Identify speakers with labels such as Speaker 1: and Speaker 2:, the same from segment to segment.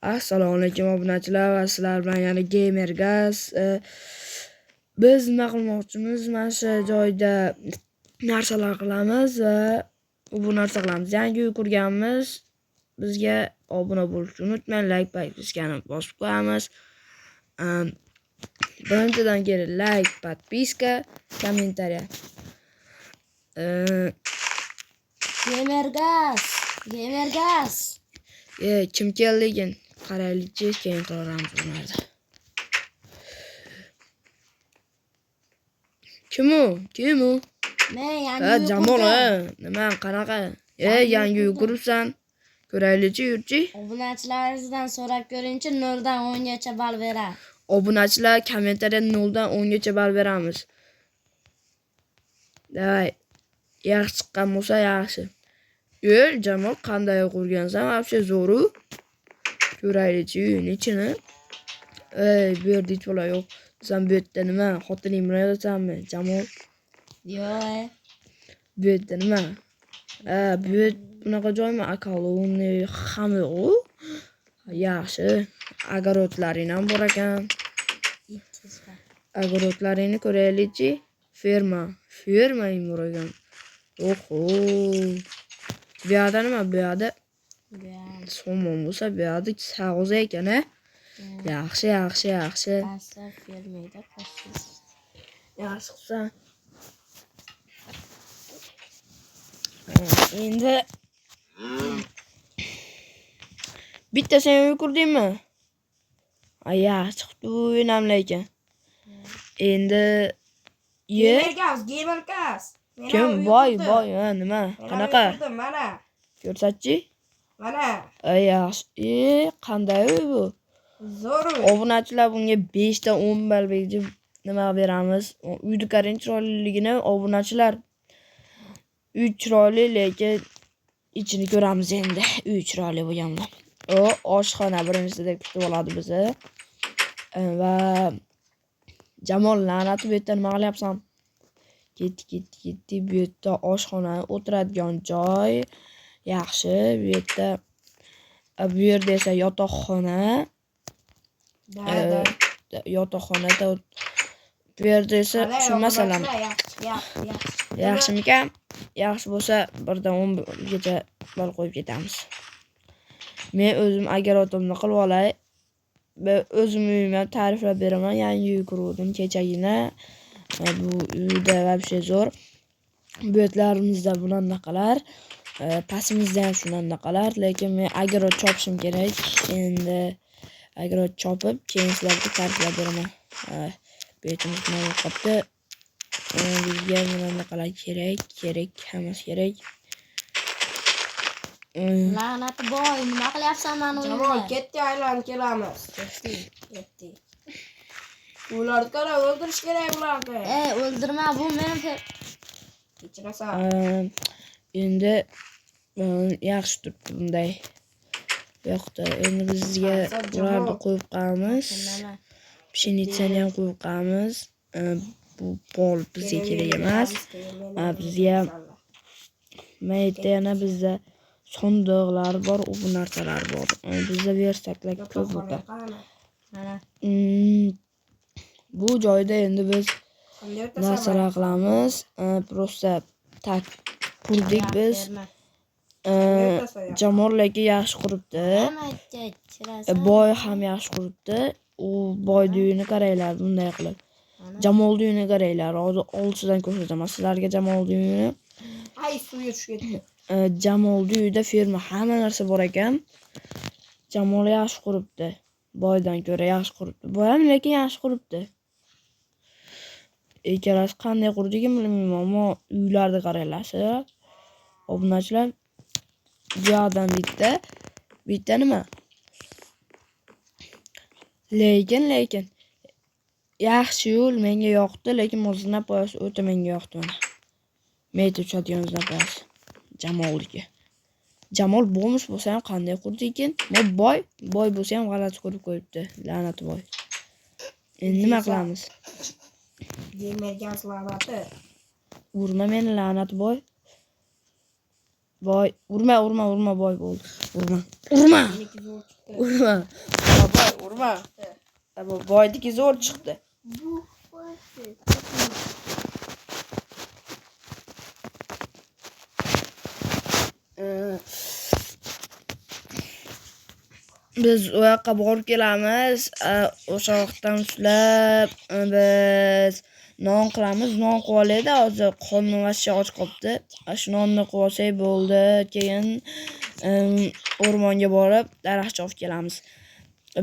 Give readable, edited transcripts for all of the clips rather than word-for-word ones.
Speaker 1: Assalomu alaykum obunachilar va sizlar bilan yana Gamergaz. Biz nima qilmoqchimiz? Mana shu joyda narsalar qilamiz va bu narsa qilamiz. Yangi uy qurganmiz. Bizga obuna bo'lishni unutmang, like podpiskani bosib qo'yamiz. Birinchidan keyin like, podpiska, kommentariy.
Speaker 2: Gamergaz.
Speaker 1: Kim keldi ekan? Qaraylikchi, keyin ko'ramiz bunlarni. Kim u?
Speaker 2: Men yangi uy
Speaker 1: Jamol,
Speaker 2: qurdim.
Speaker 1: nima qanaqa? Yangi uy quribsan? Ko'raylikchi, yurchi.
Speaker 2: Obunachilaringizdan so'rab ko'ringchi, 0 dan 10 gacha ball beradi.
Speaker 1: Obunachilar kommentariyada 0 dan 10 gacha ball beramiz. Davay. Yaxshi chiqqan bo'lsa yaxshi. Jamol qanday qurgansan? Вообще zo'ru. Ko'raylikchi uyning ichini. Bu yerda hech bola yo'q. Sen bu yerda nima? Xotining bilan yotasanmi, Jamol?
Speaker 2: Yo'q.
Speaker 1: Bu yerda nima? Bu bunaqa joymi? Akoloni hamma yo'q. Yaxshi. Agorodlaring ham bor ekan. Agorodlaringni ko'raylikchi. Ferma bor ekan. Oho. Bu yerda nima? Bu yerda somon bo'lsa, bu yerda sag'oz ekan, Yaxshi.
Speaker 2: Asaf fermada qolsiz.
Speaker 1: Yaxshi qilsan. Endi bitta sen uy qurdingmi? Yaxshi chiqdi o'ynamlar ekan. Endi
Speaker 3: Gamergaz.
Speaker 1: kim boy, nima? Qanaqa?
Speaker 3: Mana.
Speaker 1: Ko'rsatchi.
Speaker 3: Mana.
Speaker 1: Yaxshi. Qanday uy bu?
Speaker 3: Zo'r uy.
Speaker 1: Obunachilar bunga 5 dan 10 ball berib nima beramiz? Uyni qarang chiroyliligini obunachilar. Uy chiroyli, lekin ichini ko'ramiz endi. Uy chiroyli bo'lganda. Oshxona birinchida kutib oladi bizni. Va Jamol la'nati bu yerda nima qilyapsan? Ketdi. Bu yerda oshxona, o'tiradigan joy. Yaxshi, bu yerda esa yotoqxona. Yotoqxonada bu yerda esa shu masalan. Yaxshimikan? Yaxshi bo'lsa 1 dan 10 gacha ball qo'yib ketamiz. Men o'zim agarotimni qilib olay. Ben o'zim uyimni ta'riflab beraman. Yangi uy qurdim kechagina. Bu uyda вообще zo'r. Bu yerlarimizda bunaqalar, pastimizda ham shunaqalar, lekin men agarot chopishim kerak. Endi agarot chopib, keyin sizlarga ta'riflab beraman. Bu yerimiz nima qopti? Bizga bunaqalar kerak, hammasi kerak.
Speaker 2: La'nati boy, nima qilyapsan meni uyimda?
Speaker 3: Jamol, ketdi, aylanib kelamiz. Ketdi. Ularni qara, o'ldirish kerak ularni.
Speaker 2: O'ldirma, bu meni
Speaker 3: Kechirasan.
Speaker 1: Endi yaxshi turibdi bunday. Yo'qda, endi bizga ularni qo'yib qo'yamiz. Pshenitsani ham qo'yib qo'yamiz. Bu pol bizga kerak emas. Bizga mayda yana bizda sondiqlar bor, bu narsalar bor. Bizda versaklar ko'p o'ta. Bu joyda endi biz narsalar qilamiz. Prosta tak qurdik biz. Jamol lekin yaxshi quribdi. Boy ham yaxshi quribdi. U boyning uyini qaranglar bunday qilib. Jamolning uyini qaranglar. Hozir oldidan ko'rsataman sizlarga Jamolning uyini.
Speaker 3: Ay, suvga tushib ketdi.
Speaker 1: Jamolning uyida ferma hamma narsa bor ekan. Jamol yaxshi quribdi. Boydan ko'ra yaxshi quribdi. Boy ham lekin yaxshi quribdi. Ikkalasi qanday qurdigi bilmayman, ammo uylarni qaranglar. Obunachilar bu yerdan bitta nima? Lekin yaxshi yo'l menga yoqdi, lekin o'zina poyasi o'ta menga yoqdi mana. Meta uchadigan zaposi Jamolga. Jamol bonus bo'lsa ham qanday qurdi ekan? Boy bo'lsa ham g'alati qurib qo'yibdi, la'nati boy. Endi nima qilamiz?
Speaker 3: Gamergaz la'nati.
Speaker 1: Urma meni la'nati boy. Boy, urma boy bo'ldi. Urma.
Speaker 3: Meniki zo'r chiqdi.
Speaker 1: Urma. Boy, urma. Boydiki zo'r chiqdi. Biz u yoqqa borib kelamiz. O'sha vaqtdan ushlab biz non qilamiz. Non qilib olaydi. Hozir qornim vashcha och qolibdi. Shu nonni qilib olsak bo'ldi. Keyin o'rmonga borib daraxt olib kelamiz.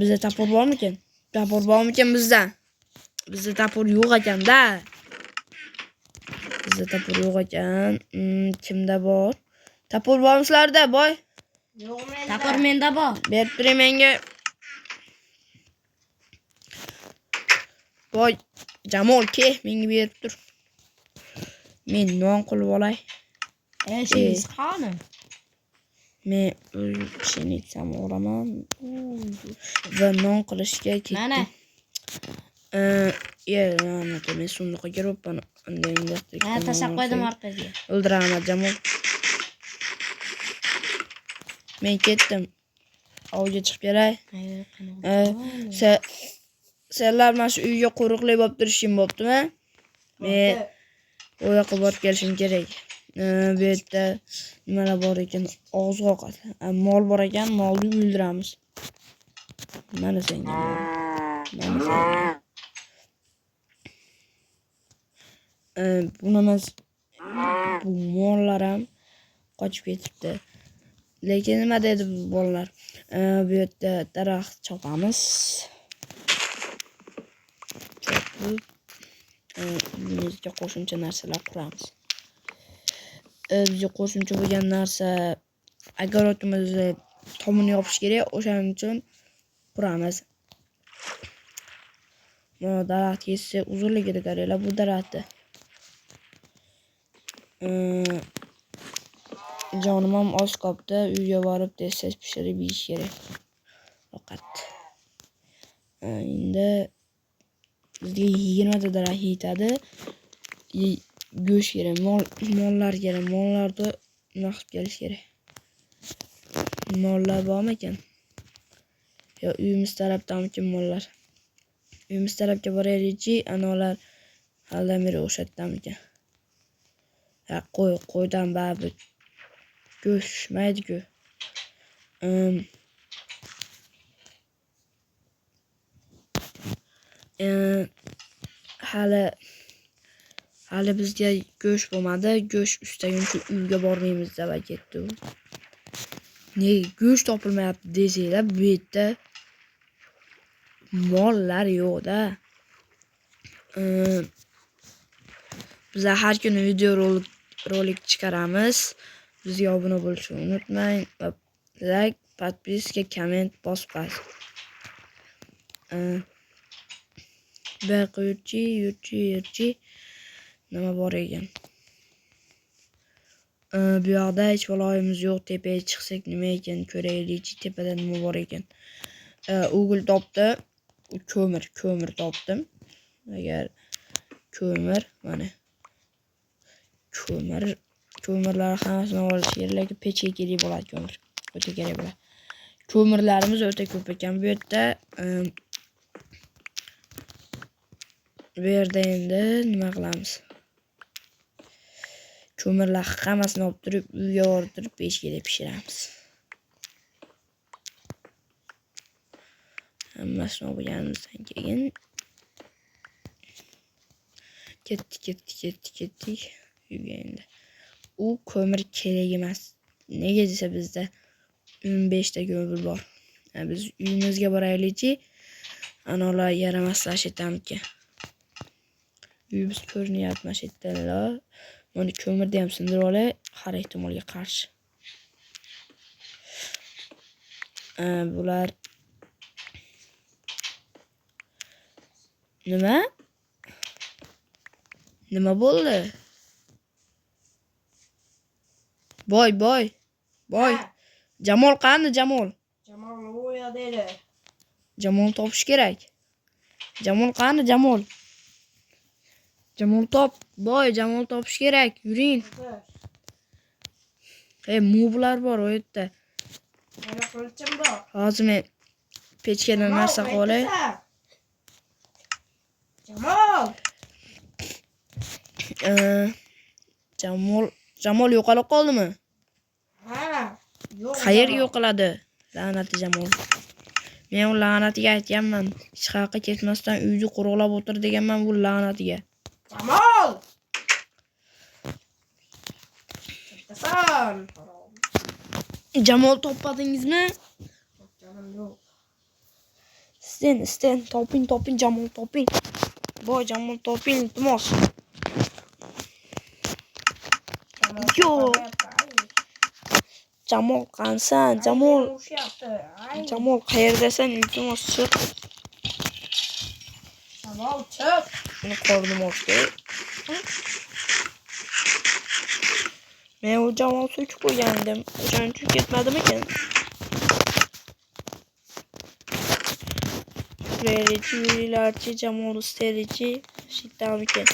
Speaker 1: Bizda tapur bormikan? Tapur bormikan bizda? Bizda tapur yo'q ekan-da. Bizda tapur yo'q ekan. Kimda bor? Tapur bormi sizlarda, boy?
Speaker 3: Yo'q menda.
Speaker 2: Tapir menda bor.
Speaker 1: Berib turing menga. Boy, Jamol ke, menga berib tur. Men non qilib olay.
Speaker 2: Shingiz xonim.
Speaker 1: Men pshenitsam olaman va non qilishga ketdim.
Speaker 2: Mana.
Speaker 1: Men sunduqqa kiribman.
Speaker 2: Ha, tashlab qo'ydim orqaga.
Speaker 1: O'ldiraman Jamol. Men ketdim. Ovga chiqib kelay. Senlar mana shu uyga qo'riqlik bo'lib turishing bo'ptimi? Men u yoqqa borib kelishim kerak. Bu yerda nimalar bor ekan? Oziq-ovqat. Mol bor ekan, molni o'ldiramiz. Mana senga. Bu mollar ham qochib ketibdi. Lekin nima dedi bu bolalar? Bu yerda daraxt chopamiz. Bizga qo'shimcha narsalar quramiz. Bizga qo'shimcha bo'lgan narsa огородimizni tomini yopish kerak. O'shaning uchun quramiz. Mana daraxt kesse uzunligini qaranglar, bu daraxtni. Jonim ham oz qolibdi. Uyga borib tez pishirib yeyish kerak. Ovqat. Endi bizga 20 ta daraxt yetadi. Go'sht kerak, mollar kerak. Mollarni nima qilib kelish kerak? Mollar bormi ekan? Yo, uyimiz tarafdamikin mollar? Uyimiz tarafga boraylikchi, anolar Aldamir o'shatdamikan. Ha, qo'ydan baribir go'shmaydi-ku. Hali bizga go'sht bo'lmadi. Go'sht ustaguncha uyga bormaymiz deb aytdi u. Ne go'sht topilmayapti desanglar, bu yerda mollar yo'q-da. Biz har kuni video rolik chiqaramiz. Bizga obuna bo'lishni unutmang va like, podpiska, komment bosib qo'ying. Yurchi nima bor ekan? Bu yoqda hech viloyimiz yo'q. Tepaga chiqsak nima ekan ko'raylikchi. Tepada nima bor ekan? O'g'il topdi. Ko'mir topdim. Agar ko'mir, mana ko'mirlar hammasini olish kerak, lekin pechga kerak bo'ladi ko'mir. O'ta kerak bo'ladi. Ko'mirlarimiz o'ta ko'p ekan bu yerda. Bu yerda endi nima qilamiz? Ko'mirlar hammasini olib turib, uyga borib turib pechga pishiramiz. Hammasini olganimizdan keyin ketdik uyga endi. U ko'mir kerak emas. Nega desa bizda 15 ta ko'mir bor. Biz uyimizga boraylikchi. Anolar yaramaslashdamikan. Uyimiz ko'rinyapti mana shu yerda. Mana ko'mirni ham sindirib olay, har ehtimolga qarshi. Bular Nima bo'ldi? Boy. Jamol qani, Jamol?
Speaker 3: Jamol u yoqda edi.
Speaker 1: Jamol topish kerak. Jamol qani, Jamol? Jamol top. Boy, Jamol topish kerak. Yuring. Moblar bor o yerda.
Speaker 3: Mana qilichim bor.
Speaker 1: Hozir men pechkadan narsa qilib olay.
Speaker 3: Jamol.
Speaker 1: Jamol yo'qolib qoldimi?
Speaker 3: Ha. Yo'q.
Speaker 1: Qayerga yo'qoladi? La'nati Jamol. Men u la'natiga aytganman. Hech qayerga ketmasdan uyni qo'riqlab o'tir deganman bu la'natiga.
Speaker 3: Jamol. Kasan.
Speaker 1: Jamol topmadingizmi?
Speaker 3: Jamol yo'q.
Speaker 1: Isten, toping, Jamol toping. Boy Jamol toping, iltimos. Yo'q. Jamol qansan? Jamol qayerdasan? Iltimos chiq.
Speaker 3: Jamol chiq.
Speaker 1: Meni qornim ochdi. Men u Jamol so'kib qo'ygandim. O'shaning uchun ketmadimikan? Şurayacı, yurilarchi, Jamol isterichi, shitamikan.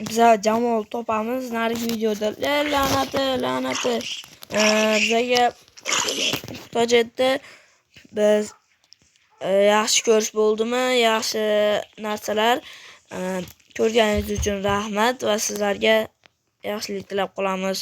Speaker 1: Biza Jamol topamiz narigi videoda. La'nati. Bizaga muhtoj etdi. Biz yaxshi ko'rish bo'ldimi? Yaxshi narsalar. Ko'rganingiz uchun rahmat va sizlarga yaxshilik tilab qolamiz.